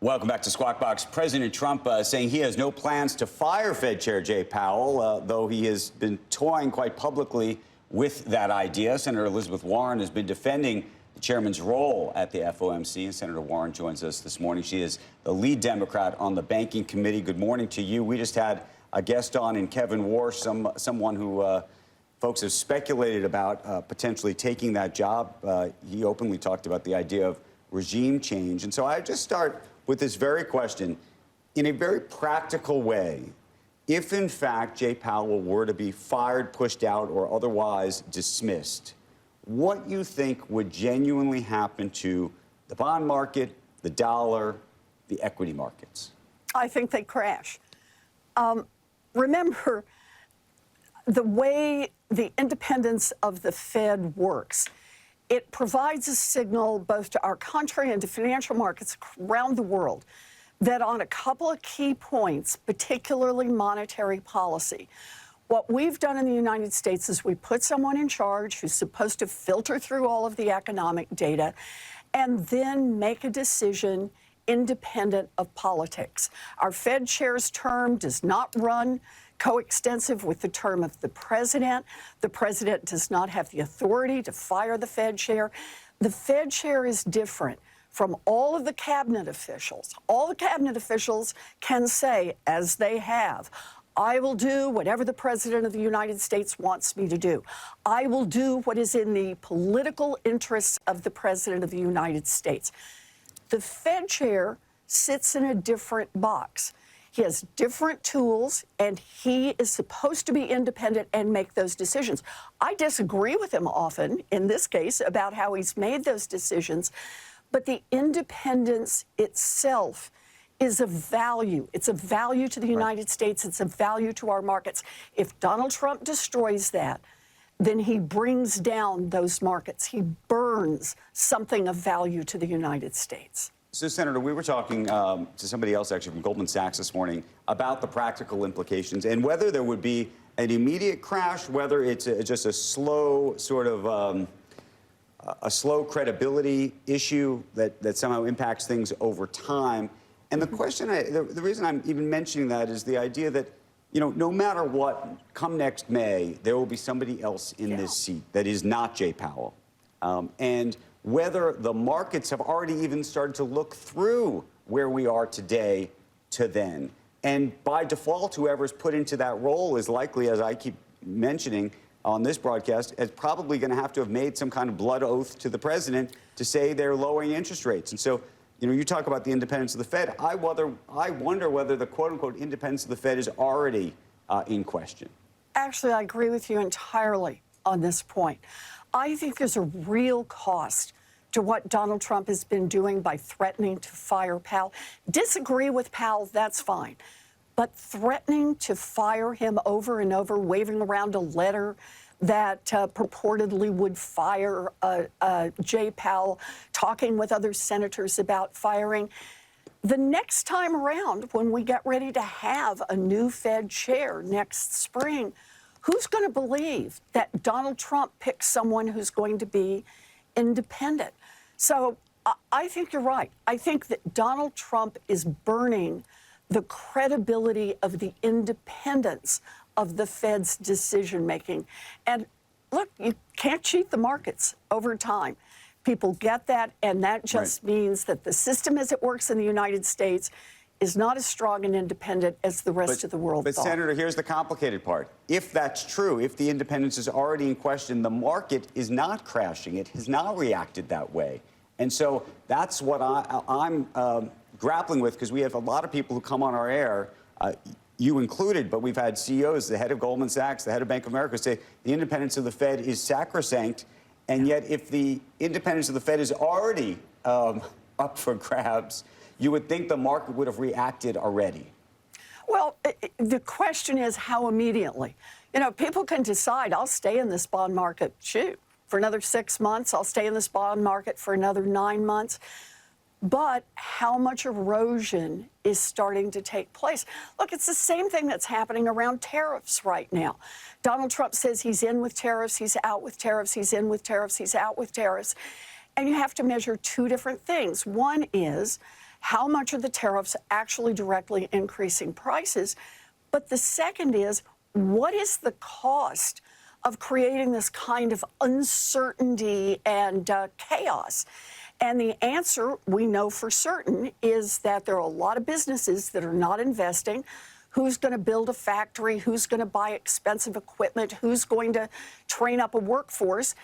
Welcome back to SquawkBox. President Trump saying he has no plans to fire Fed Chair Jay Powell, though he has been toying quite publicly with that idea. Senator Elizabeth Warren has been defending the chairman's role at the FOMC, and Senator Warren joins us this morning. She is the lead Democrat on the Banking Committee. Good morning to you. We just had a guest on in Kevin Warsh, someone who folks have speculated about potentially taking that job. He openly talked about the idea of regime change. And so I just start with this very question. In a very practical way, if in fact Jay Powell were to be fired, pushed out, or otherwise dismissed, what you think would genuinely happen to the bond market, the dollar, the equity markets? I think they crash. Remember, the way the independence of the Fed works, it provides a signal both to our country and to financial markets around the world that on a couple of key points, particularly monetary policy, what we've done in the United States is we put someone in charge who's supposed to filter through all of the economic data and then make a decision independent of politics. Our Fed chair's term does not run coextensive with the term of the president. The president does not have the authority to fire the Fed chair. The Fed chair is different from all of the cabinet officials. All the cabinet officials can say, as they have, I will do whatever the president of the United States wants me to do. I will do what is in the political interests of the president of the United States. The Fed chair sits in a different box. He has different tools, and he is supposed to be independent and make those decisions. I disagree with him often, in this case, about how he's made those decisions, but the independence itself is a value. It's a value to the United States. It's a value to our markets. If Donald Trump destroys that, then he brings down those markets. He burns something of value to the United States. So, Senator, we were talking to somebody else, actually, from Goldman Sachs this morning about the practical implications and whether there would be an immediate crash, whether it's just a slow sort of a slow credibility issue that somehow impacts things over time. And the question, the reason I'm even mentioning that is the idea that, you know, no matter what, come next May, there will be somebody else in this seat that is not Jay Powell. And whether the markets have already even started to look through where we are today to then. And by default, whoever's put into that role is likely, as I keep mentioning on this broadcast, is probably going to have made some kind of blood oath to the president to say they're lowering interest rates. And so, you know, you talk about the independence of the Fed. I wonder whether the quote-unquote independence of the Fed is already in question. Actually, I agree with you entirely on this point. I think there's a real cost to what Donald Trump has been doing by threatening to fire Powell. Disagree with Powell, that's fine. But threatening to fire him over and over, waving around a letter that purportedly would fire Jay Powell, talking with other senators about firing. The next time around, when we get ready to have a new Fed chair next spring, who's going to believe that Donald Trump picks someone who's going to be independent? So I think you're right. I think that Donald Trump is burning the credibility of the independence of the Fed's decision-making. And look, you can't cheat the markets over time. People get that, and that just means that the system as it works in the United States is not as strong and independent as the rest of the world thought. But, Senator, here's the complicated part. If that's true, if the independence is already in question, the market is not crashing. It has not reacted that way. And so that's what I'm grappling with, because we have a lot of people who come on our air, you included, but we've had CEOs, the head of Goldman Sachs, the head of Bank of America, say the independence of the Fed is sacrosanct. And yet, if the independence of the Fed is already up for grabs, you would think the market would have reacted already. Well, the question is how immediately. You know, people can decide, I'll stay in this bond market, for another 6 months. I'll stay in this bond market for another 9 months. But how much erosion is starting to take place? Look, it's the same thing that's happening around tariffs right now. Donald Trump says he's in with tariffs, he's out with tariffs, he's in with tariffs, he's out with tariffs. And you have to measure two different things. One is, how much are the tariffs actually directly increasing prices? But the second is, what is the cost of creating this kind of uncertainty and chaos? And the answer, we know for certain, is that there are a lot of businesses that are not investing. Who's going to build a factory? Who's going to buy expensive equipment? Who's going to train up a workforce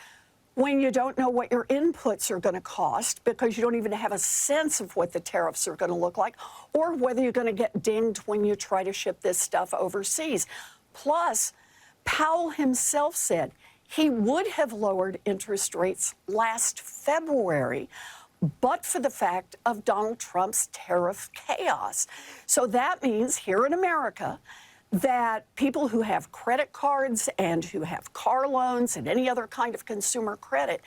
when you don't know what your inputs are going to cost because you don't even have a sense of what the tariffs are going to look like or whether you're going to get dinged when you try to ship this stuff overseas? Plus, Powell himself said he would have lowered interest rates last February, but for the fact of Donald Trump's tariff chaos. So that means here in America that people who have credit cards and who have car loans and any other kind of consumer credit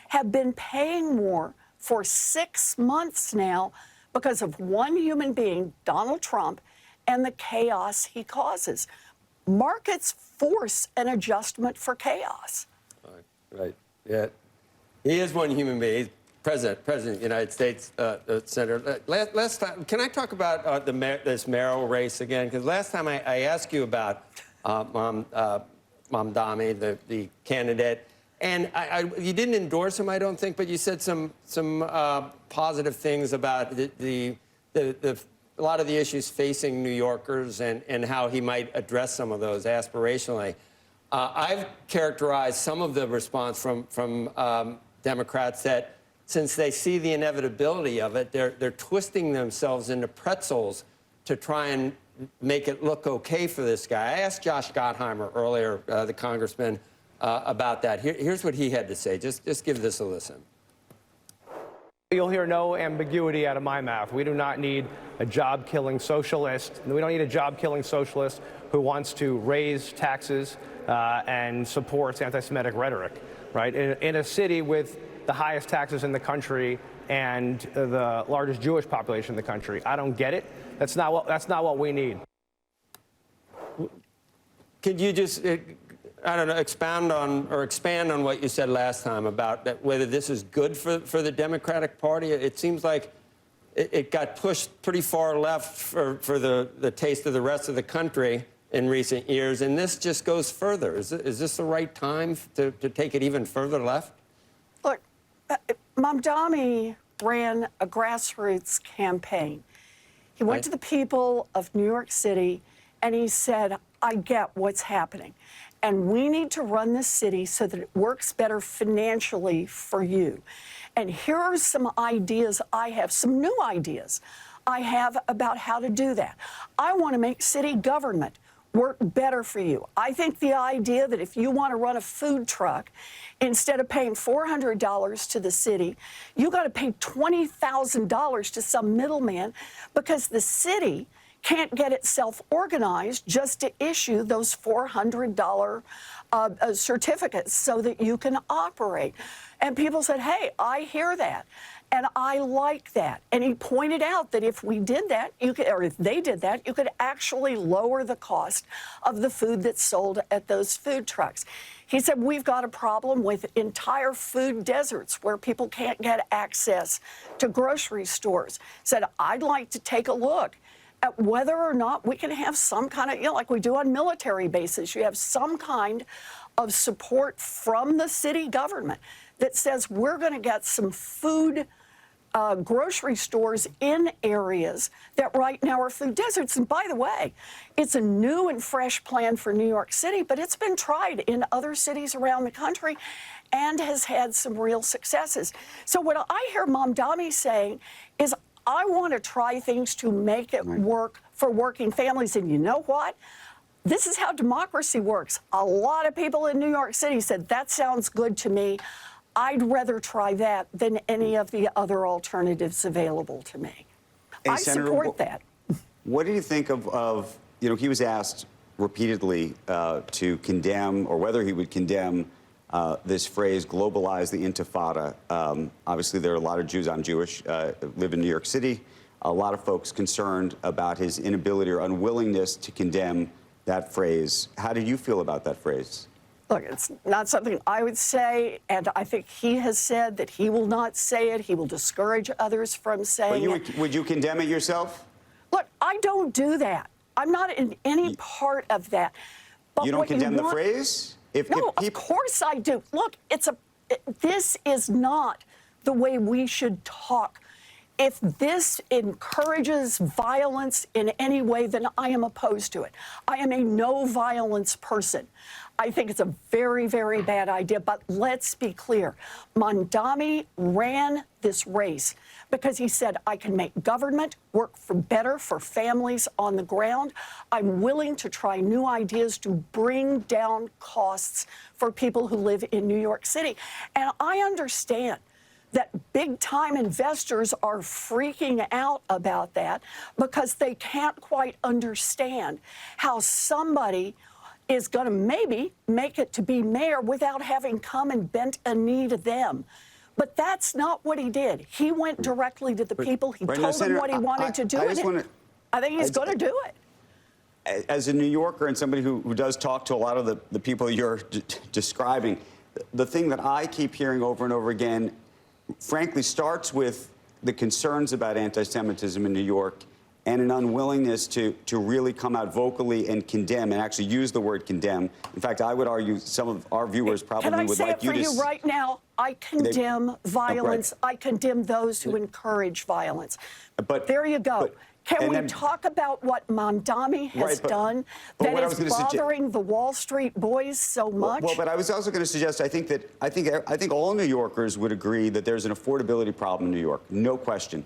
have been paying more for 6 months now because of one human being, Donald Trump, and the chaos he causes. Markets force an adjustment for chaos. Right. Yeah. He is one human being. He's President of the United States, Senator. Last time, can I talk about this mayoral race again? Because last time I asked you about Mamdani, the candidate, and you didn't endorse him, I don't think, but you said some positive things about a lot of the issues facing New Yorkers and how he might address some of those aspirationally. I've characterized some of the response from Democrats that since they see the inevitability of it, they're twisting themselves into pretzels to try and make it look okay for this guy. I asked Josh Gottheimer earlier, the congressman, about that. Here's what he had to say. Just give this a listen. You'll hear no ambiguity out of my mouth. We do not need a job-killing socialist. We don't need a job-killing socialist who wants to raise taxes and supports anti-Semitic rhetoric, right? In a city with the highest taxes in the country and the largest Jewish population in the country. I don't get it. That's not what we need. Could you just, I don't know, expand on what you said last time about whether this is good for the Democratic Party? It seems like it got pushed pretty far left for the taste of the rest of the country in recent years, and this just goes further. Is this the right time to take it even further left? Look, Mamdani ran a grassroots campaign. He went to the people of New York City and he said, I get what's happening. And we need to run this city so that it works better financially for you. And here are some ideas I have, some new ideas I have about how to do that. I want to make city government work better for you. I think the idea that if you want to run a food truck, instead of paying $400 to the city, you got to pay $20,000 to some middleman because the city can't get itself organized just to issue those $400 certificates so that you can operate. And people said, hey, I hear that. And I like that. And he pointed out that if we did that, or if they did that, you could actually lower the cost of the food that's sold at those food trucks. He said, we've got a problem with entire food deserts where people can't get access to grocery stores. Said, I'd like to take a look at whether or not we can have some kind of, like we do on military bases, you have some kind of support from the city government that says we're going to get some food grocery stores in areas that right now are food deserts. And by the way, it's a new and fresh plan for New York City, but it's been tried in other cities around the country and has had some real successes. So what I hear Mamdani saying is, I want to try things to make it work for working families. And you know what? This is how democracy works. A lot of people in New York City said, that sounds good to me. I'd rather try that than any of the other alternatives available to me. Hey, I Senator, support that. What do you think of he was asked repeatedly to condemn, or whether he would condemn this phrase, globalize the intifada. Obviously, there are a lot of Jews, I'm Jewish, live in New York City. A lot of folks concerned about his inability or unwillingness to condemn that phrase. How do you feel about that phrase? Look, it's not something I would say, and I think he has said that he will not say it. He will discourage others from saying it. Would you condemn it yourself? Look, I don't do that. I'm not in any part of that. But You don't what condemn the want- phrase? No, of course I do. Look, this is not the way we should talk. If this encourages violence in any way, then I am opposed to it. I am a no violence person. I think it's a very, very bad idea. But let's be clear. Mamdani ran this race because he said, I can make government work better for families on the ground. I'm willing to try new ideas to bring down costs for people who live in New York City. And I understand that big-time investors are freaking out about that because they can't quite understand how somebody is going to maybe make it to be mayor without having come and bent a knee to them. But that's not what he did. He went directly to the people. He told them what he wanted to do. I think he's going to do it. As a New Yorker and somebody who does talk to a lot of the people you're describing, the thing that I keep hearing over and over again, frankly, starts with the concerns about anti-Semitism in New York and an unwillingness to really come out vocally and condemn and actually use the word condemn. In fact, I would argue some of our viewers probably would like you to... Can I say it for you right now? I condemn violence. Right. I condemn those who encourage violence. But there you go. Can we then, talk about what Mamdani has done that is bothering the Wall Street boys so much? Well, but I was also going to suggest, I think all New Yorkers would agree that there's an affordability problem in New York, no question.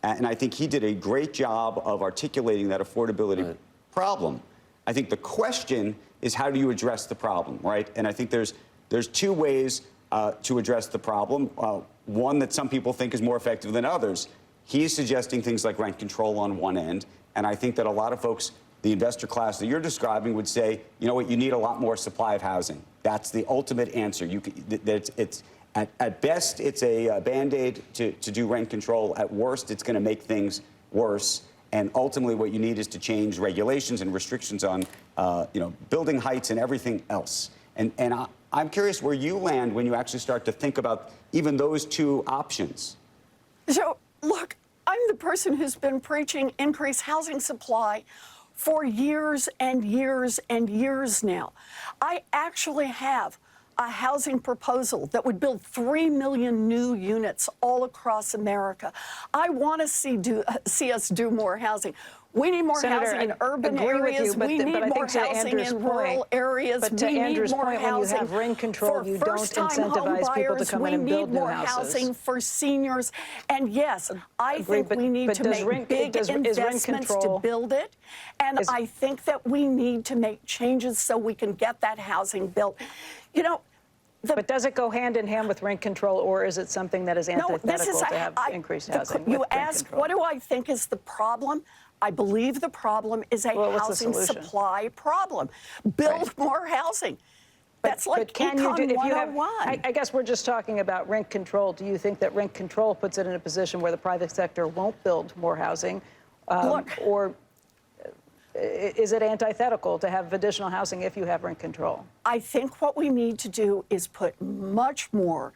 And I think he did a great job of articulating that affordability problem. I think the question is, how do you address the problem, right? And I think there's two ways to address the problem. One that some people think is more effective than others. He's suggesting things like rent control on one end, and I think that a lot of folks, the investor class that you're describing, would say, you know what, you need a lot more supply of housing. That's the ultimate answer. At best, it's a Band-Aid to do rent control. At worst, it's going to make things worse. And ultimately, what you need is to change regulations and restrictions on, building heights and everything else. And I'm curious where you land when you actually start to think about even those two options. So, look, I'm the person who's been preaching increased housing supply for years and years and years now. I actually have a housing proposal that would build 3 million new units all across America. I want to see us do more housing. We need more Senator, housing in urban areas. We need more housing in rural areas. But to Andrew's point, when you have rent control, you don't incentivize people to come in and build new houses. We need more housing for seniors. And yes, I think we need to make big investments to build it. And I think that we need to make changes so we can get that housing built. You know, but does it go hand in hand with rent control, or is it something that is antithetical to have increased housing? You ask, what do I think is the problem? I believe the problem is a housing supply problem. Build more housing. That's like Econ 101. I guess we're just talking about rent control. Do you think that rent control puts it in a position where the private sector won't build more housing? Or is it antithetical to have additional housing if you have rent control? I think what we need to do is put much more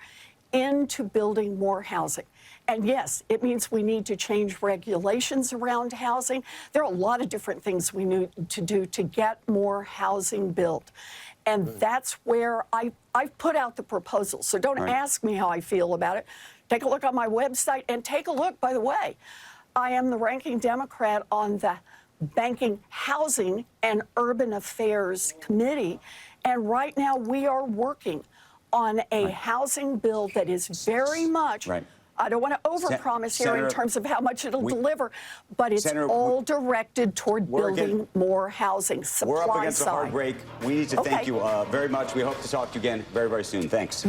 into building more housing. And yes, it means we need to change regulations around housing. There are a lot of different things we need to do to get more housing built. And that's where I've put out the proposal. So don't ask me how I feel about it. Take a look on my website, and take a look, by the way, I am the ranking Democrat on the Banking, Housing, and Urban Affairs Committee. And right now we are working on a housing bill that is very much, I don't want to overpromise here in terms of how much it'll deliver, but it's all directed toward building more housing, supply side. We're up against a hard break. We need to thank you very much. We hope to talk to you again very, very soon. Thanks.